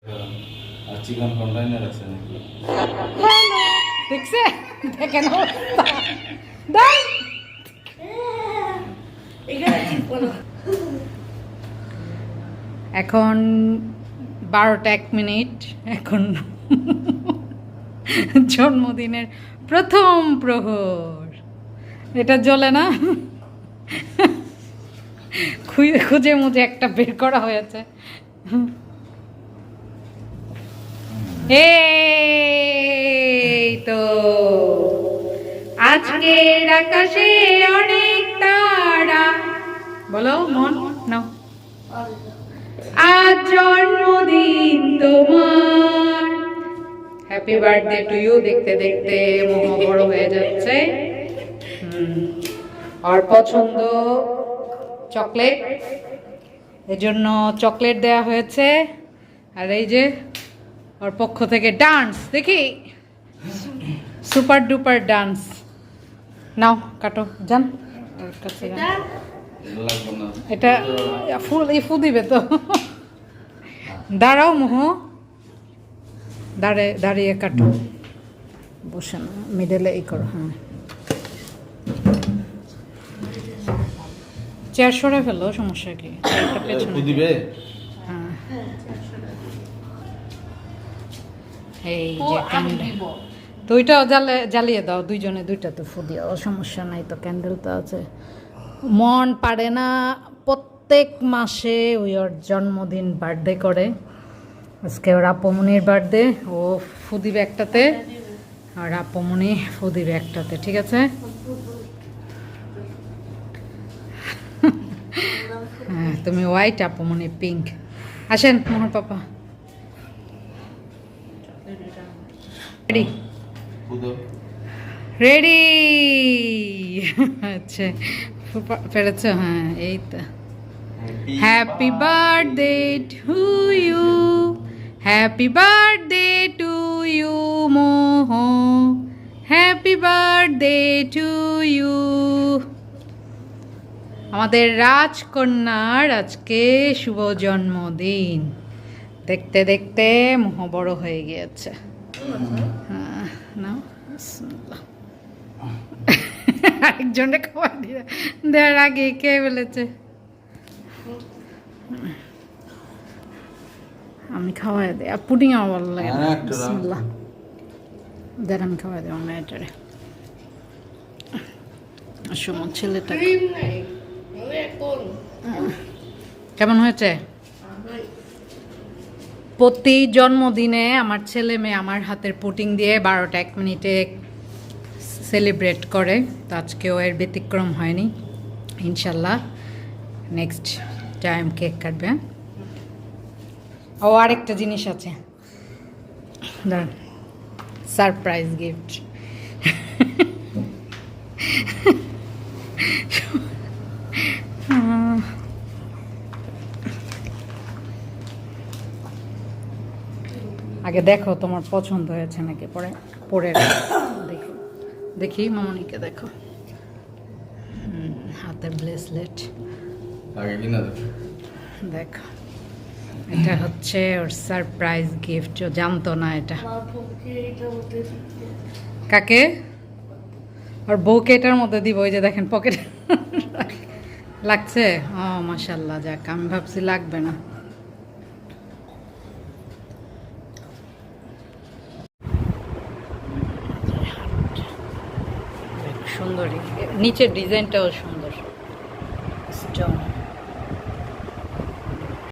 আর chicken container আছে নাকি? দেখছে দেখেন দাই এখন 12:01 এখন জন্মদিনের প্রথম প্রহর। এটা জ্বলে না, খুঁজে মুজে একটা বের করা হয়েছে। এই তো আজকের আকাশে অনেক তারা, বলো মন নাও, আজ জন্মদিন তোমার, হ্যাপি বার্থডে টু ইউ। দেখতে দেখতে মোহ বড় হয়ে যাচ্ছে। আর পছন্দ চকলেট, এজন্য চকলেট দেয়া হয়েছে। আর এই যে ওর পক্ষ থেকে ডান্স, দেখি সুপার ডুপার ডান্স। নাও কাটো যান ওর কাছে যান। লাগবে না। এটা ফুল দিবে তো। দাঁড়াও মোহ, দাঁড়িয়ে কাটো, বসে না মিডলে এই করো। হ্যাঁ, চেয়ার সরে ফেলো, সমস্যা কি? একটা পেছনে দিবে। হ্যাঁ, এই যে ক্যান্ডেল তো ওইটাও জ্বালিয়ে দাও, দুইজনে দুইটা তো ফু দিও, সমস্যা নাই তো, ক্যান্ডেল তো আছে। মন পারে না প্রত্যেক মাসে ওই ওর জন্মদিন বার্থডে করে, আজকে ওর আপমনির বার্থডে, ও ফু দিবে একটাতে আর আপমনি ফু দিবে একটাতে, ঠিক আছে? হ্যাঁ, তুমি হোয়াইট, আপমনি পিঙ্ক। আসেন মোহর পাপা, রেডি রেডি। আচ্ছা পেরেছ? হ্যাঁ, এই তো। Happy birthday to you, happy birthday to you Moh, happy birthday to you. আমাদের রাজকন্যার আজকে শুভ জন্মদিন। দেখতে দেখতে মোহ বড় হয়ে গিয়েছে। হ্যাঁ, নাও বিসমিল্লাহ। আরেকজনে খাওয়া দিয়ে দেওয়ার আগে খেয়ে ফেলেছে। আমি খাওয়াই দিই, আর পুডিং আমার ভালো লাগে না। বিসমিল্লাহ, দেন আমি খাওয়াই দিই আমার মেয়েটারে। আসলে ছেলেটা কেমন হয়েছে? প্রতি জন্মদিনে আমার ছেলে মেয়ে আমার হাতের পুটিং দিয়ে 12:01 সেলিব্রেট করে, তো আজকেও এর ব্যতিক্রম হয়নি। ইনশাল্লাহ নেক্সট টাইম কেক কাটবে। ও আরেকটা জিনিস আছে, দাঁড়ান, সারপ্রাইজ গিফট। আগে দেখো তোমার পছন্দ হয়েছে নাকি, পরে পরে দেখো। দেখি মামনিকে দেখো, হাতের ব্রেসলেট দেখো, এটা হচ্ছে ওর সারপ্রাইজ গিফট। ও জানতো না এটা। কাকে? ওর বউকে এটার মধ্যে দিব। ওই যে দেখেন পকেটে লাগছে। ও মাশাল্লাহ, যাক, আমি ভাবছি লাগবে না। সুন্দরী, নিচের ডিজাইনটাও সুন্দর, স্টোন।